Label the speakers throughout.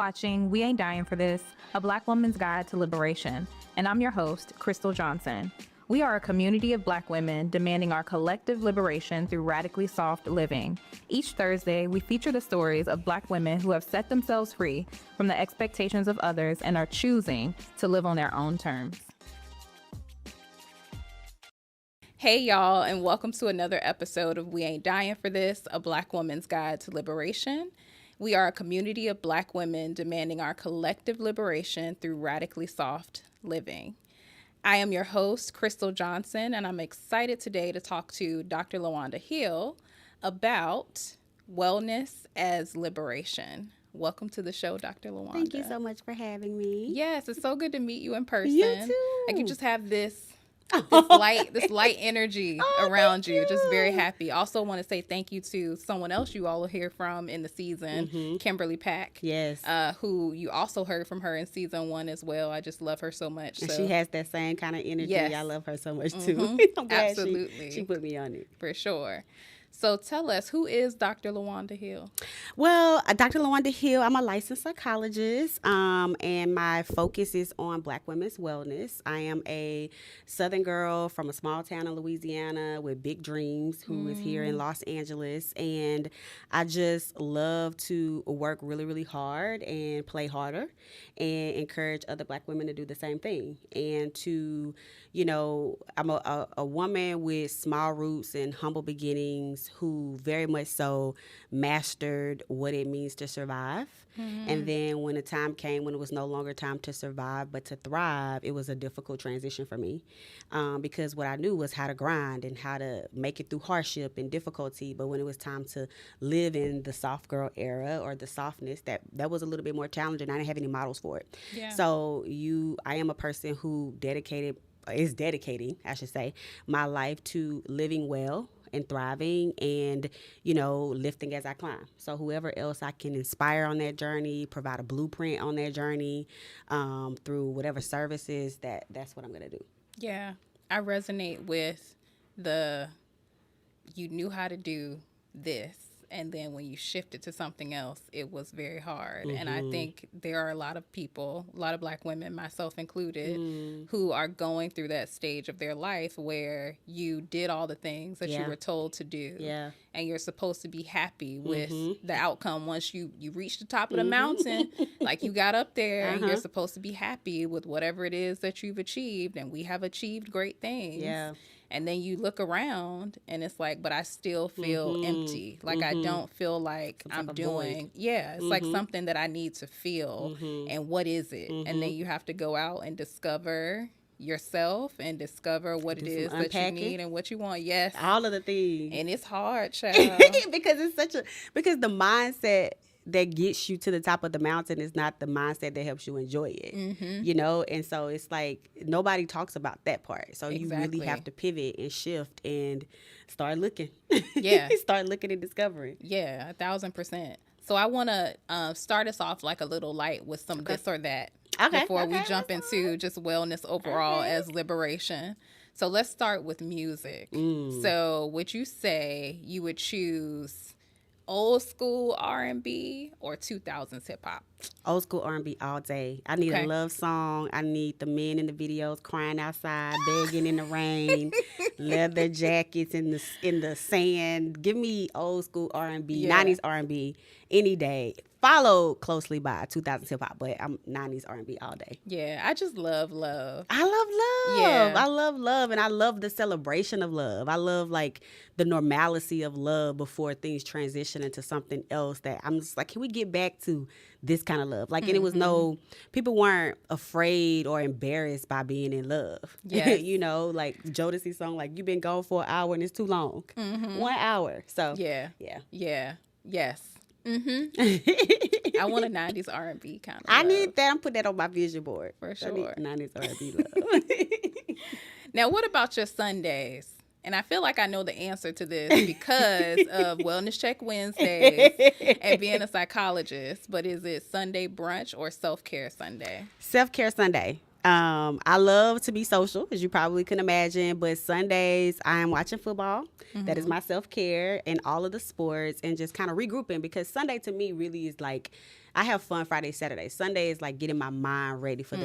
Speaker 1: watching We Ain't Dying for This, a Black woman's guide to liberation, and I'm your host, Crystle Johnson. We are a community of Black women demanding our collective liberation through radically soft living. Each Thursday, we feature the stories of Black women who have set themselves free from the expectations of others and are choosing to live on their own terms.
Speaker 2: Hey y'all, and welcome to another episode of We Ain't Dying for This, a Black woman's guide to liberation. We are a community of Black women demanding our collective liberation through radically soft living. I am your host, Crystle Johnson, and I'm excited today to talk to Dr. Lawanda Hill about wellness as liberation. Welcome to the show, Dr. Lawanda.
Speaker 3: Thank you so much for having me.
Speaker 2: Yes, it's so good to meet you in person.
Speaker 3: You too.
Speaker 2: Like you just have this light energy around you.
Speaker 3: you.
Speaker 2: Just very happy. Also want to say thank you to someone else you all will hear from in the season, Kimberly Pack.
Speaker 3: Yes.
Speaker 2: Who you also heard from her in season 1 as well. I just love her so much.
Speaker 3: And she has that same kind of energy.
Speaker 2: Yes.
Speaker 3: I love her so much too. I'm glad
Speaker 2: Absolutely.
Speaker 3: she put me on it.
Speaker 2: For sure. So tell us, who is Dr. Lawanda Hill?
Speaker 3: Well, Dr. Lawanda Hill, I'm a licensed psychologist, and my focus is on Black women's wellness. I am a Southern girl from a small town in Louisiana with big dreams who is here in Los Angeles, and I just love to work really, really hard and play harder and encourage other Black women to do the same thing. And to, you know, I'm a woman with small roots and humble beginnings who very much so mastered what it means to survive. And then when the time came when it was no longer time to survive but to thrive, it was a difficult transition for me because what I knew was how to grind and how to make it through hardship and difficulty. But when it was time to live in the soft girl era or the softness, that was a little bit more challenging. I didn't have any models for it.
Speaker 2: Yeah.
Speaker 3: So I am a person who is dedicating, I should say, my life to living well and thriving and, you know, lifting as I climb. So whoever else I can inspire on that journey, provide a blueprint on that journey through whatever services, that's what I'm going to do.
Speaker 2: Yeah, I resonate with you knew how to do this, and then when you shifted to something else, it was very hard. And I think there are a lot of people, a lot of Black women, myself included, who are going through that stage of their life where you did all the things that you were told to do.
Speaker 3: Yeah.
Speaker 2: And you're supposed to be happy with the outcome once you reach the top of the mountain. Like you got up there and you're supposed to be happy with whatever it is that you've achieved. And we have achieved great things.
Speaker 3: Yeah.
Speaker 2: And then you look around and it's like, but I still feel empty. Like I don't feel like I'm doing. Yeah, it's like something that I need to feel. And what is it? And then you have to go out and discover yourself and discover what it is that you need and what you want. Yes.
Speaker 3: All of the things.
Speaker 2: And it's hard, child.
Speaker 3: because the mindset that gets you to the top of the mountain is not the mindset that helps you enjoy it, you know? And so it's like nobody talks about that part. So you really have to pivot and shift and start looking.
Speaker 2: Yeah.
Speaker 3: Start looking and discovering.
Speaker 2: Yeah, 1,000%. So I want to start us off like a little light with some this or that before we jump into just wellness overall as liberation. So let's start with music. So would you say you would choose old school R&B or 2000s hip hop?
Speaker 3: Old school R&B all day. I need a love song. I need the men in the videos crying outside, begging in the rain, leather jackets in the sand. Give me old school R&B, 90s R&B any day. Followed closely by 2000s hip hop, but I'm 90s R&B all day.
Speaker 2: Yeah, I just love love.
Speaker 3: I love love.
Speaker 2: Yeah.
Speaker 3: I love love, and I love the celebration of love. I love like the normalcy of love before things transition into something else that I'm just like, can we get back to this kind of love? Like, and it was people weren't afraid or embarrassed by being in love.
Speaker 2: Yes.
Speaker 3: You know, like Jodeci's song, like, you've been gone for an hour and it's too long. 1 hour. So,
Speaker 2: Yeah. Yes. I want a 90s R&B kind of
Speaker 3: I
Speaker 2: love.
Speaker 3: need that. I'm putting that on my vision board.
Speaker 2: For
Speaker 3: I
Speaker 2: sure.
Speaker 3: need 90s R&B love.
Speaker 2: Now, what about your Sundays? And I feel like I know the answer to this because of Wellness Check Wednesdays and being a psychologist. But is it Sunday brunch or self-care Sunday?
Speaker 3: Self-care Sunday. I love to be social, as you probably can imagine, but Sundays I am watching football. That is my self-care and all of the sports and just kind of regrouping, because Sunday to me really is like, I have fun Friday, Saturday. Sunday is like getting my mind ready for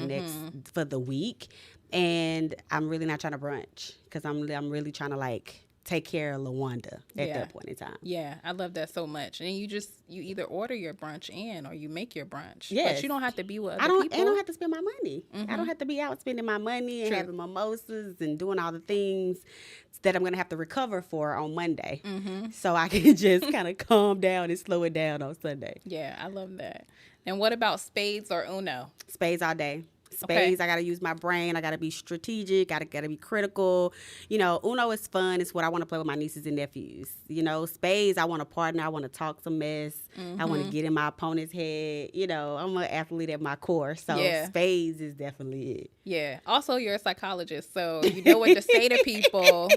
Speaker 3: for the week. And I'm really not trying to brunch, because I'm really trying to like take care of Lawanda at that point in time.
Speaker 2: Yeah, I love that so much. And you either order your brunch in or you make your brunch.
Speaker 3: Yes.
Speaker 2: But you don't have to be with other people.
Speaker 3: I don't have to spend my money. I don't have to be out spending my money and having mimosas and doing all the things that I'm going to have to recover for on Monday. So I can just kind of calm down and slow it down on Sunday.
Speaker 2: Yeah, I love that. And what about spades or Uno?
Speaker 3: Spades all day. Spades, I got to use my brain. I got to be strategic. I got to be critical. You know, Uno is fun. It's what I want to play with my nieces and nephews. You know, spades, I want to partner. I want to talk some mess. I want to get in my opponent's head. You know, I'm an athlete at my core. So spades is definitely it.
Speaker 2: Yeah. Also, you're a psychologist, so you know what to say to people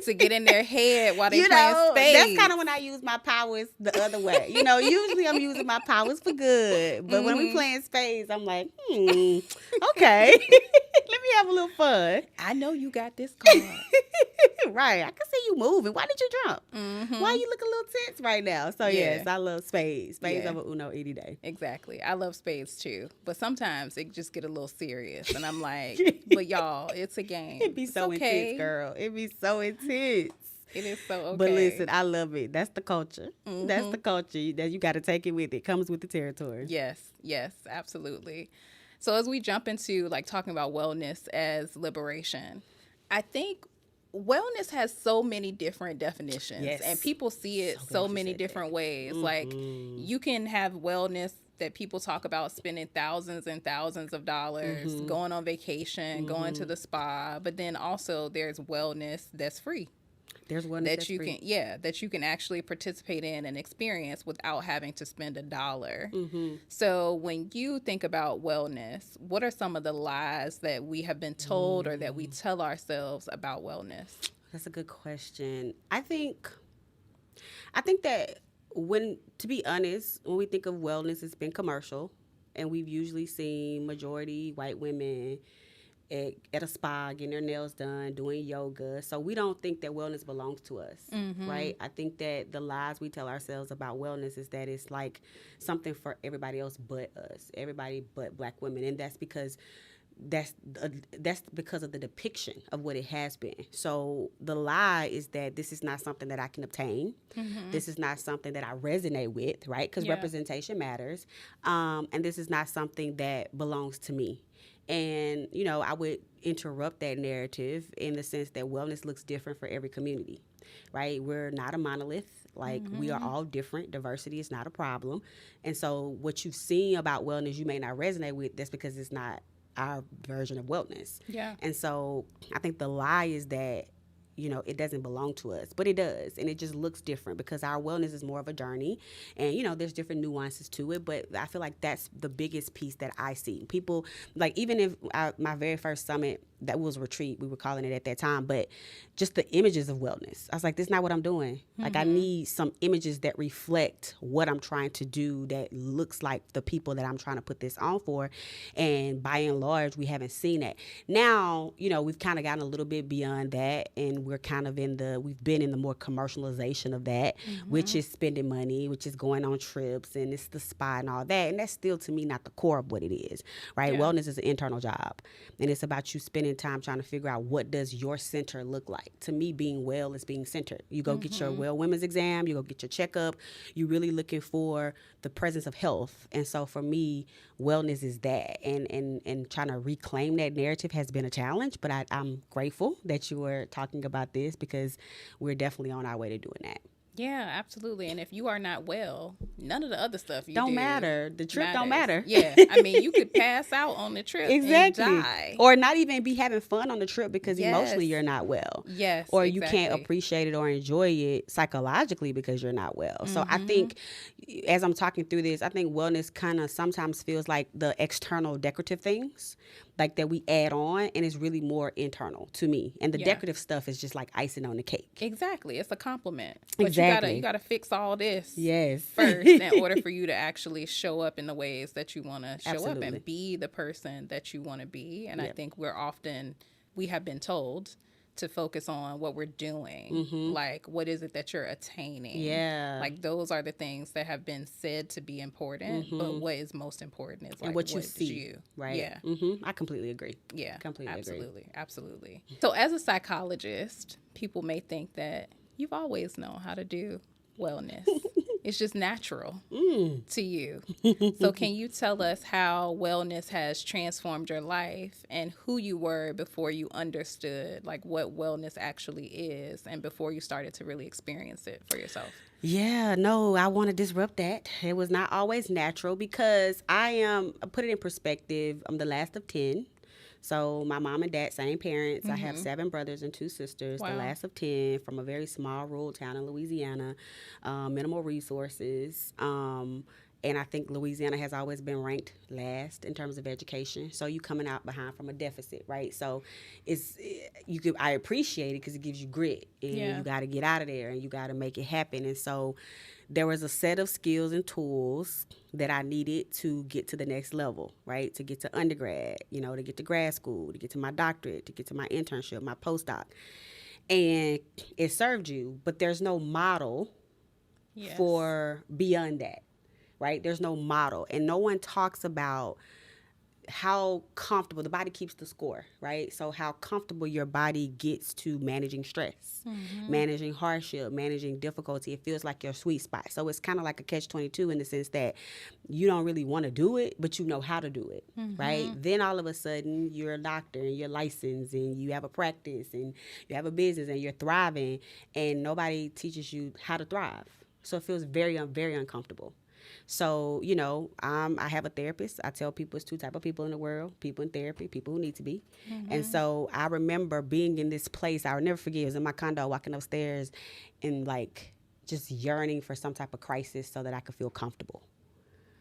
Speaker 2: to get in their head while they playing spades.
Speaker 3: That's kind of when I use my powers the other way. You know, usually I'm using my powers for good. But when we playing spades, I'm like, okay, let me have a little fun.
Speaker 2: I know you got this card.
Speaker 3: Right. I can see you moving. Why did you jump? Why you look a little tense right now? So, yes, I love spades. Spades over Uno any day.
Speaker 2: Exactly. I love spades, too. But sometimes it just get a little serious. And I'm like, but y'all, it's a game.
Speaker 3: It be so intense, girl. It be so intense. It
Speaker 2: is so okay.
Speaker 3: But listen, I love it. That's the culture. That's the culture that you got to take it with. It comes with the territory.
Speaker 2: Yes, absolutely. So as we jump into like talking about wellness as liberation, I think wellness has so many different definitions and people see it so many different ways. Like you can have wellness that people talk about spending thousands and thousands of dollars, going on vacation, going to the spa, but then also there's wellness that's free.
Speaker 3: There's one
Speaker 2: that you free. That you can actually participate in and experience without having to spend $1. So when you think about wellness, what are some of the lies that we have been told or that we tell ourselves about wellness?
Speaker 3: That's a good question. I think that to be honest, when we think of wellness, it's been commercial, and we've usually seen majority white women at a spa getting their nails done, doing yoga. So we don't think that wellness belongs to us, right? I think that the lies we tell ourselves about wellness is that it's like something for everybody else but us, everybody but Black women, and that's because of the depiction of what it has been. So the lie is that this is not something that I can obtain. This is not something that I resonate with, right? Because representation matters. And this is not something that belongs to me. And, you know, I would interrupt that narrative in the sense that wellness looks different for every community, right? We're not a monolith. Like, we are all different. Diversity is not a problem. And so what you've seen about wellness you may not resonate with, that's because it's not our version of wellness. Yeah. And so I think the lie is that, you know, it doesn't belong to us, but it does. And it just looks different because our wellness is more of a journey. And, you know, there's different nuances to it. But I feel like that's the biggest piece that I see. People, like, even if my very first summit, that was retreat, we were calling it at that time, but just the images of wellness. I was like, this is not what I'm doing. Like, I need some images that reflect what I'm trying to do that looks like the people that I'm trying to put this on for. And by and large, we haven't seen that. Now, you know, we've kind of gotten a little bit beyond that, and we're kind of we've been in the more commercialization of that, which is spending money, which is going on trips, and it's the spa and all that. And that's still, to me, not the core of what it is, right? Yeah. Wellness is an internal job, and it's about you spending time trying to figure out what does your center look like. To me, being well is being centered. You go get your well women's exam, you go get your checkup, you're really looking for the presence of health. And so for me, wellness is that, and trying to reclaim that narrative has been a challenge, but I'm grateful that you were talking about this because we're definitely on our way to doing that.
Speaker 2: Yeah, absolutely. And if you are not well, none of the other stuff you
Speaker 3: don't
Speaker 2: do
Speaker 3: matter. The trip matters. Don't matter.
Speaker 2: Yeah. I mean, you could pass out on the trip and die.
Speaker 3: Or not even be having fun on the trip because emotionally you're not well.
Speaker 2: Yes.
Speaker 3: Or you can't appreciate it or enjoy it psychologically because you're not well. So I think as I'm talking through this, I think wellness kind of sometimes feels like the external decorative things like that we add on, and it's really more internal to me. And the decorative stuff is just like icing on the cake.
Speaker 2: Exactly. It's a compliment. But
Speaker 3: Exactly.
Speaker 2: you gotta fix all this
Speaker 3: Yes.
Speaker 2: first in order for you to actually show up in the ways that you want to show up
Speaker 3: Absolutely.
Speaker 2: and be the person that you want to be. And I
Speaker 3: Yep.
Speaker 2: think we have been told to focus on what we're doing. Like, what is it that you're attaining?
Speaker 3: Yeah.
Speaker 2: Like, those are the things that have been said to be important, but what is most important is like
Speaker 3: And what you
Speaker 2: did
Speaker 3: see, right?
Speaker 2: Yeah.
Speaker 3: I completely agree.
Speaker 2: Yeah,
Speaker 3: Completely agree.
Speaker 2: absolutely. So as a psychologist, people may think that you've always known how to do wellness. It's just natural to you. So can you tell us how wellness has transformed your life and who you were before you understood like what wellness actually is and before you started to really experience it for yourself?
Speaker 3: Yeah, no, I want to disrupt that. It was not always natural because put it in perspective, I'm the last of 10. So my mom and dad, same parents. I have 7 brothers and 2 sisters, the
Speaker 2: Wow.
Speaker 3: last of 10 from a very small rural town in Louisiana, minimal resources. And I think Louisiana has always been ranked last in terms of education. So you coming out behind from a deficit, right? So I appreciate it because it gives you grit, and you got to get out of there and you got to make it happen. And so there was a set of skills and tools that I needed to get to the next level, right? To get to undergrad, to get to grad school, to get to my doctorate, to get to my internship, my postdoc. And it served you, but there's no model for beyond that. Right? There's no model, and no one talks about how comfortable the body keeps the score, right? So how comfortable your body gets to managing stress, managing hardship, managing difficulty. It feels like your sweet spot. So it's kind of like a catch-22 in the sense that you don't really want to do it, but you know how to do it, right? Then all of a sudden you're a doctor and you're licensed and you have a practice and you have a business and you're thriving, and nobody teaches you how to thrive. So it feels very, very uncomfortable. So, I have a therapist. I tell people it's 2 types of people in the world: people in therapy, people who need to be. And so I remember being in this place. I'll never forget. It was in my condo, walking upstairs and like just yearning for some type of crisis so that I could feel comfortable.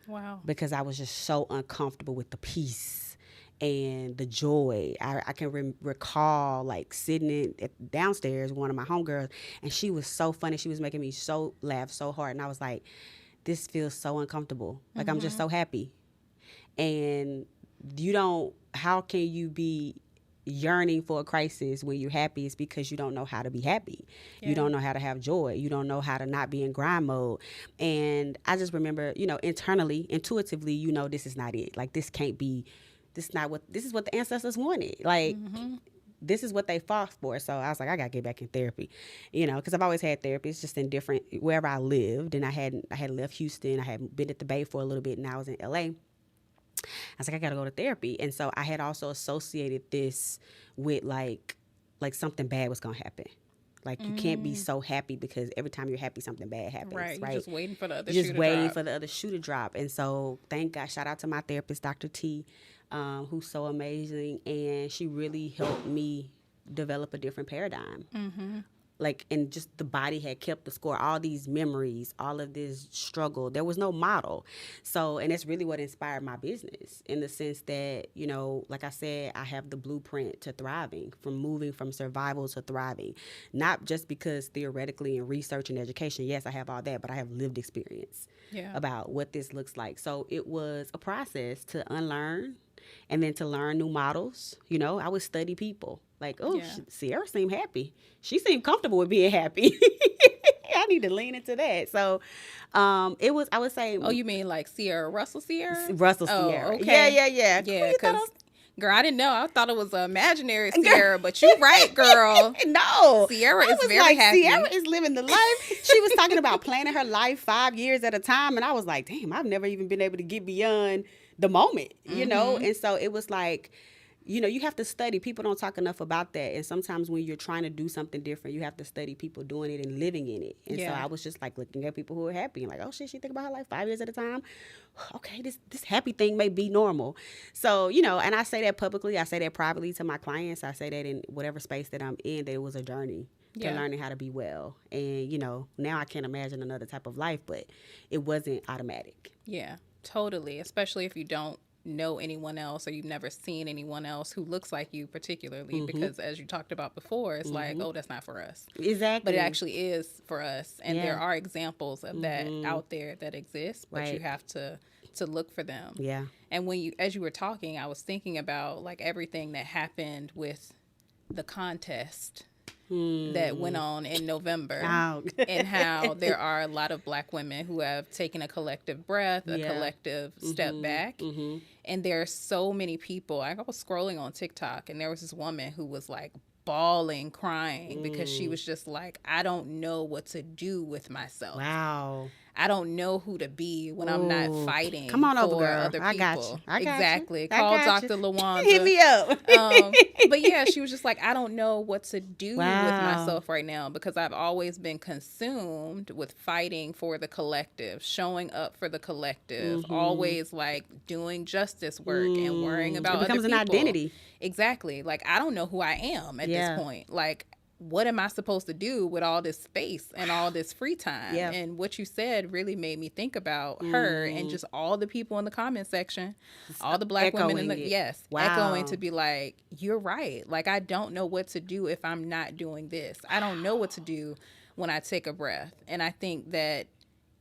Speaker 2: Wow.
Speaker 3: Because I was just so uncomfortable with the peace and the joy. I can recall like sitting downstairs with one of my homegirls, and she was so funny. She was making me laugh so hard. And I was like, this feels so uncomfortable. Like, I'm just so happy. And how can you be yearning for a crisis when you're happy? It's because you don't know how to be happy. Yeah. You don't know how to have joy. You don't know how to not be in grind mode. And I just remember, internally, intuitively, this is not it. Like, this is what the ancestors wanted. Like, this is what they fought for. So I was like, I got to get back in therapy, because I've always had therapists just in different, wherever I lived. And I had left Houston. I had been at the Bay for a little bit, and I was in LA. I was like, I got to go to therapy. And so I had also associated this with like something bad was going to happen. Like, you can't be so happy because every time you're happy, something bad happens. Right.
Speaker 2: You're just waiting for the other
Speaker 3: shoe to drop.
Speaker 2: Just waiting
Speaker 3: for the other shoe to drop. And so thank God, shout out to my therapist, Dr. T, who's so amazing. And she really helped me develop a different paradigm. And just the body had kept the score, all these memories, all of this struggle. There was no model. So, and that's really what inspired my business, in the sense that, like I said, I have the blueprint to thriving, from moving from survival to thriving. Not just because theoretically in research and education, yes, I have all that, but I have lived experience about what this looks like. So it was a process to unlearn and then to learn new models. I would study people. Like, Sierra seemed happy. She seemed comfortable with being happy. I need to lean into that. So it was, I would say.
Speaker 2: Oh, you mean like Russell Sierra?
Speaker 3: Russell Sierra. Okay. Yeah.
Speaker 2: Yeah, because, girl, I didn't know. I thought it was an imaginary Sierra, but you're right, girl.
Speaker 3: No.
Speaker 2: Sierra is very happy.
Speaker 3: Sierra is living the life. She was talking about planning her life 5 years at a time. And I was like, damn, I've never even been able to get beyond the moment, And so it was like, you have to study. People don't talk enough about that. And sometimes when you're trying to do something different, you have to study people doing it and living in it. And so I was just like looking at people who are happy and like, oh shit, she think about her life 5 years at a time. Okay, this happy thing may be normal. So, and I say that publicly. I say that privately to my clients. I say that in whatever space that I'm in, that it was a journey to learning how to be well. And, now I can't imagine another type of life, but it wasn't automatic.
Speaker 2: Yeah, totally. Especially if you don't know anyone else or you've never seen anyone else who looks like you particularly, because as you talked about before, it's like, oh, that's not for us.
Speaker 3: Exactly.
Speaker 2: But it actually is for us. And
Speaker 3: Yeah.
Speaker 2: there are examples of that out there that exist, but you
Speaker 3: Right.
Speaker 2: have to look for them.
Speaker 3: Yeah.
Speaker 2: And as you were talking, I was thinking about like everything that happened with the contest that went on in November,
Speaker 3: Oh.
Speaker 2: and how there are a lot of Black women who have taken a collective breath, a
Speaker 3: Yeah.
Speaker 2: collective step back. And there are so many people. I was scrolling on TikTok, and there was this woman who was like bawling, crying, because she was just like, I don't know what to do with myself.
Speaker 3: Wow.
Speaker 2: I don't know who to be when I'm not
Speaker 3: Ooh.
Speaker 2: fighting
Speaker 3: Come on
Speaker 2: for
Speaker 3: over, girl.
Speaker 2: other people.
Speaker 3: I got you. I got
Speaker 2: exactly.
Speaker 3: you. I
Speaker 2: Call
Speaker 3: got
Speaker 2: Dr.
Speaker 3: you.
Speaker 2: Lawanda.
Speaker 3: Hit me up.
Speaker 2: But yeah, she was just like, I don't know what to do with
Speaker 3: Wow.
Speaker 2: myself right now, because I've always been consumed with fighting for the collective, showing up for the collective, always like doing justice work and worrying about
Speaker 3: It becomes
Speaker 2: other
Speaker 3: an
Speaker 2: people.
Speaker 3: identity.
Speaker 2: Exactly. Like, I don't know who I am at this point. Like, what am I supposed to do with all this space and all this free time?
Speaker 3: Yeah.
Speaker 2: And what you said really made me think about her and just all the people in the comment section, all the Black women in the,
Speaker 3: echoing it.
Speaker 2: yes,
Speaker 3: Wow.
Speaker 2: echoing to be like, you're right. Like, I don't know what to do if I'm not doing this. I don't know what to do when I take a breath. And I think that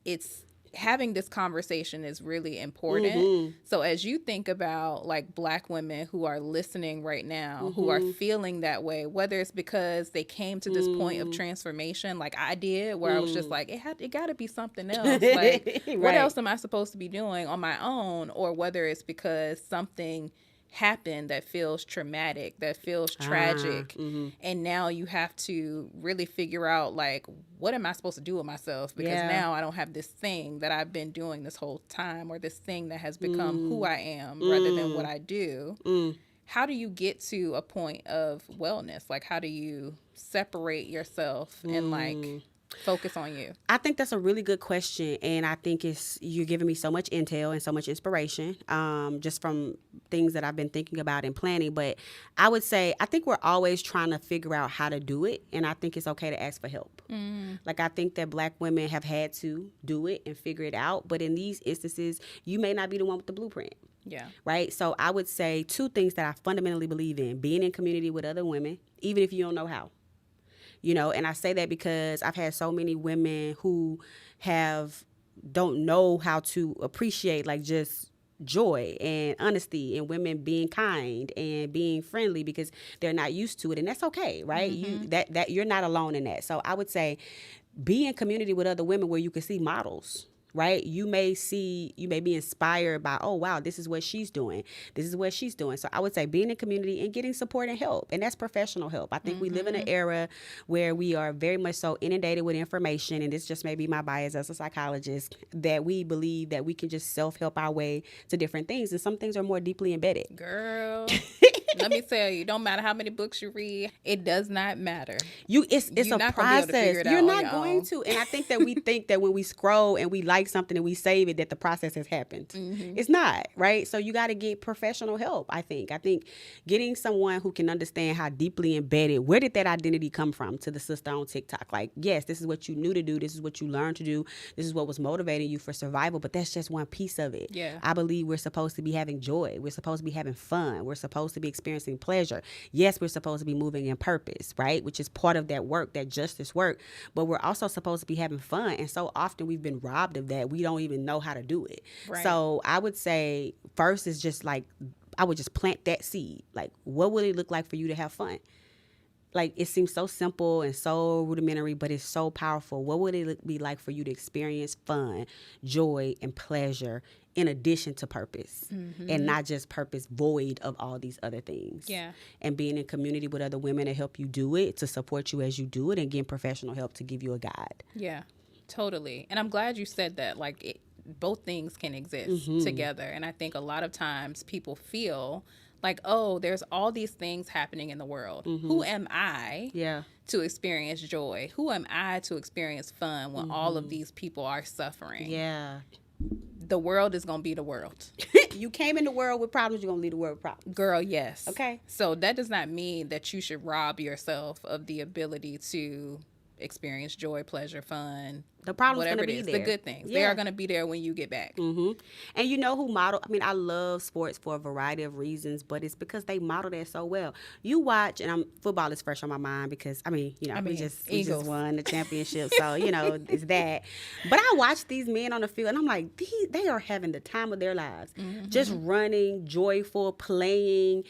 Speaker 2: it's, having this conversation is really important. So as you think about like Black women who are listening right now, who are feeling that way, whether it's because they came to this point of transformation like I did, where I was just like, it got to be something else. Like, what
Speaker 3: Right.
Speaker 2: else am I supposed to be doing on my own? Or whether it's because something happened that feels traumatic, that feels tragic, and now you have to really figure out like, what am I supposed to do with myself, because now I don't have this thing that I've been doing this whole time, or this thing that has become who I am rather than what I do. How do you get to a point of wellness? Like, how do you separate yourself and like focus on you?
Speaker 3: I think that's a really good question, and I think you're giving me so much intel and so much inspiration, just from things that I've been thinking about and planning. But I would say I think we're always trying to figure out how to do it, and I think it's okay to ask for help. Like, I think that Black women have had to do it and figure it out, but in these instances, you may not be the one with the blueprint.
Speaker 2: Yeah.
Speaker 3: Right? So I would say two things that I fundamentally believe in: being in community with other women, even if you don't know how. You know, and I say that because I've had so many women who don't know how to appreciate like just joy and honesty, and women being kind and being friendly because they're not used to it, and that's okay, right? That you're not alone in that. So I would say be in community with other women where you can see models. Right? You may be inspired by, oh, wow, this is what she's doing. This is what she's doing. So I would say being in community and getting support and help. And that's professional help. I think we live in an era where we are very much so inundated with information. And this just may be my bias as a psychologist, that we believe that we can just self-help our way to different things. And some things are more deeply embedded.
Speaker 2: Girl, let me tell you, don't matter how many books you read, it does not matter.
Speaker 3: It's
Speaker 2: You're
Speaker 3: a
Speaker 2: not gonna be able to
Speaker 3: process.
Speaker 2: figure it out
Speaker 3: You're
Speaker 2: on
Speaker 3: not
Speaker 2: your
Speaker 3: going
Speaker 2: own.
Speaker 3: to. And I think that we think that when we scroll and we like something and we save it, that the process has happened. It's not, right? So you got to get professional help, I think. I think getting someone who can understand how deeply embedded, where did that identity come from, to the sister on TikTok. Like, yes, this is what you knew to do. This is what you learned to do. This is what was motivating you for survival. But that's just one piece of it.
Speaker 2: Yeah.
Speaker 3: I believe we're supposed to be having joy. We're supposed to be having fun. We're supposed to be experiencing pleasure. Yes, we're supposed to be moving in purpose, right? Which is part of that work, that justice work. But we're also supposed to be having fun. And so often we've been robbed of that. We don't even know how to do it.
Speaker 2: Right.
Speaker 3: So I would say first is just like, I would just plant that seed. Like, what would it look like for you to have fun? Like, it seems so simple and so rudimentary, but it's so powerful. What would it be like for you to experience fun, joy, and pleasure in addition to purpose, and not just purpose void of all these other things?
Speaker 2: Yeah.
Speaker 3: And being in community with other women to help you do it, to support you as you do it, and getting professional help to give you a guide.
Speaker 2: Yeah, totally. And I'm glad you said that. Like, both things can exist together. And I think a lot of times people feel like, oh, there's all these things happening in the world. Who am I to experience joy? Who am I to experience fun when all of these people are suffering?
Speaker 3: Yeah.
Speaker 2: The world is going to be the world.
Speaker 3: You came in the world with problems, you're going to leave the world with problems.
Speaker 2: Girl, yes.
Speaker 3: Okay.
Speaker 2: So that does not mean that you should rob yourself of the ability to experience joy, pleasure, fun,
Speaker 3: the problem's
Speaker 2: whatever
Speaker 3: gonna
Speaker 2: it is,
Speaker 3: be
Speaker 2: the
Speaker 3: there.
Speaker 2: good things. They are going to be there when you get back.
Speaker 3: Mm-hmm. And you know who model? I mean, I love sports for a variety of reasons, but it's because they model that so well. You watch, and football is fresh on my mind because we just won the championship, so it's that. But I watch these men on the field, and I'm like, they are having the time of their lives, just running, joyful, playing.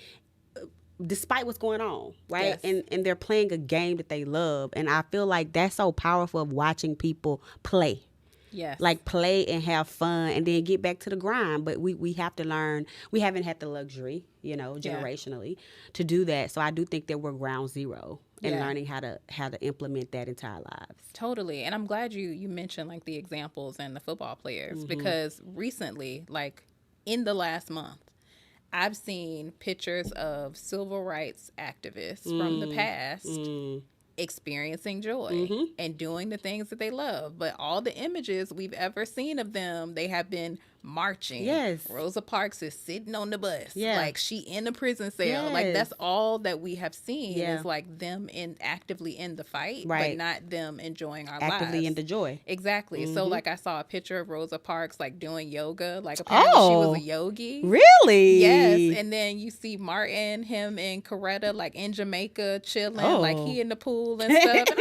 Speaker 3: Despite what's going on, right?
Speaker 2: Yes.
Speaker 3: And they're playing a game that they love. And I feel like that's so powerful of watching people play.
Speaker 2: Yes.
Speaker 3: Like play and have fun and then get back to the grind. But we have to learn. We haven't had the luxury, generationally to do that. So I do think that we're ground zero in learning how to implement that into our lives.
Speaker 2: Totally. And I'm glad you mentioned like the examples and the football players because recently, like in the last month, I've seen pictures of civil rights activists from the past experiencing joy and doing the things that they love. But all the images we've ever seen of them, they have been marching.
Speaker 3: Yes.
Speaker 2: Rosa Parks is sitting on the bus.
Speaker 3: Yeah.
Speaker 2: Like she in the prison cell.
Speaker 3: Yes.
Speaker 2: Like that's all that we have seen is like them actively in the fight, but not them enjoying our lives.
Speaker 3: Actively in the joy.
Speaker 2: Exactly. So like I saw a picture of Rosa Parks like doing yoga. Like apparently she was a yogi.
Speaker 3: Really?
Speaker 2: Yes. And then you see Martin, him and Coretta like in Jamaica chilling, like he in the pool and stuff. And I'm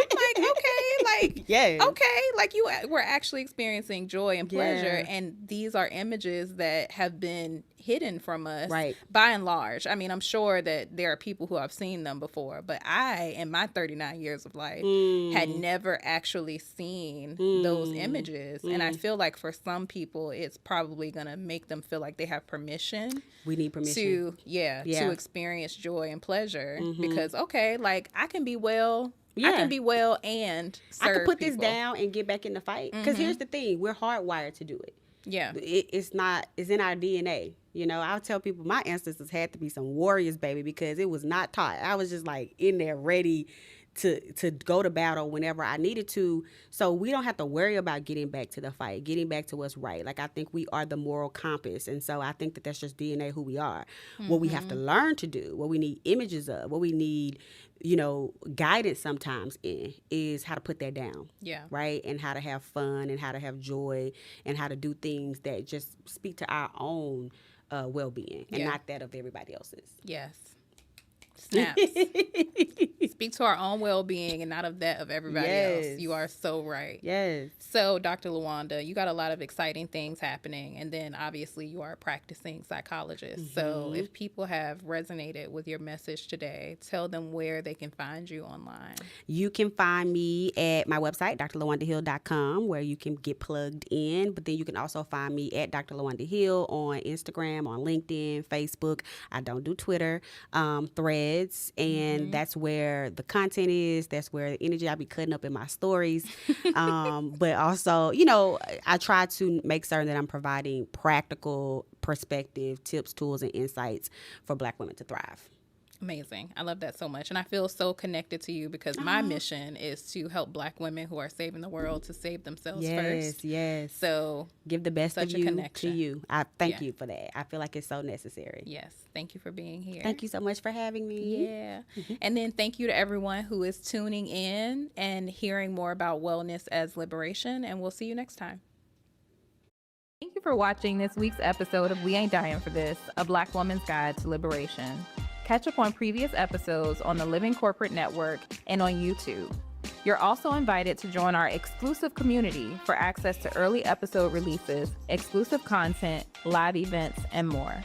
Speaker 2: like, okay, like we're actually experiencing joy and pleasure, and these are images that have been hidden from us by and large. I mean, I'm sure that there are people who have seen them before, but I, in my 39 years of life, had never actually seen those images. And I feel like for some people, it's probably going to make them feel like they have permission.
Speaker 3: We need permission.
Speaker 2: To experience joy and pleasure because, okay, like I can be well. I can be well and serve
Speaker 3: I can put
Speaker 2: people.
Speaker 3: this down and get back in the fight. Because here's the thing. We're hardwired to do it.
Speaker 2: Yeah.
Speaker 3: It's in our DNA. I'll tell people my ancestors had to be some warriors, baby, because it was not taught. I was just like in there ready to go to battle whenever I needed to. So we don't have to worry about getting back to the fight, getting back to what's right. Like I think we are the moral compass. And so I think that that's just DNA who we are. What we have to learn to do, what we need images of, what we need guidance sometimes in is how to put that down.
Speaker 2: Yeah.
Speaker 3: Right? And how to have fun and how to have joy and how to do things that just speak to our own well-being and not that of everybody else's.
Speaker 2: Yes. Snaps. Speak to our own well-being and not of that of everybody else. You are so right.
Speaker 3: Yes.
Speaker 2: So, Dr. Lawanda, you got a lot of exciting things happening, and then obviously you are a practicing psychologist. So, if people have resonated with your message today, tell them where they can find you online.
Speaker 3: You can find me at my website, drlawandahill.com, where you can get plugged in. But then you can also find me at Dr. Lawanda Hill on Instagram, on LinkedIn, Facebook. I don't do Twitter, Threads, and that's where the content is. That's where the energy I be cutting up in my stories. But also, I try to make certain that I'm providing practical perspective, tips, tools, and insights for Black women to thrive.
Speaker 2: Amazing. I love that so much. And I feel so connected to you because my mission is to help Black women who are saving the world to save themselves first.
Speaker 3: Yes.
Speaker 2: So
Speaker 3: give the best of you to you. I thank you for that. I feel like it's so necessary.
Speaker 2: Yes. Thank you for being here.
Speaker 3: Thank you so much for having me.
Speaker 2: Yeah. And then thank you to everyone who is tuning in and hearing more about wellness as liberation. And we'll see you next time.
Speaker 1: Thank you for watching this week's episode of We Ain't Dying for This, a Black woman's guide to liberation. Catch up on previous episodes on the Living Corporate Network and on YouTube. You're also invited to join our exclusive community for access to early episode releases, exclusive content, live events, and more.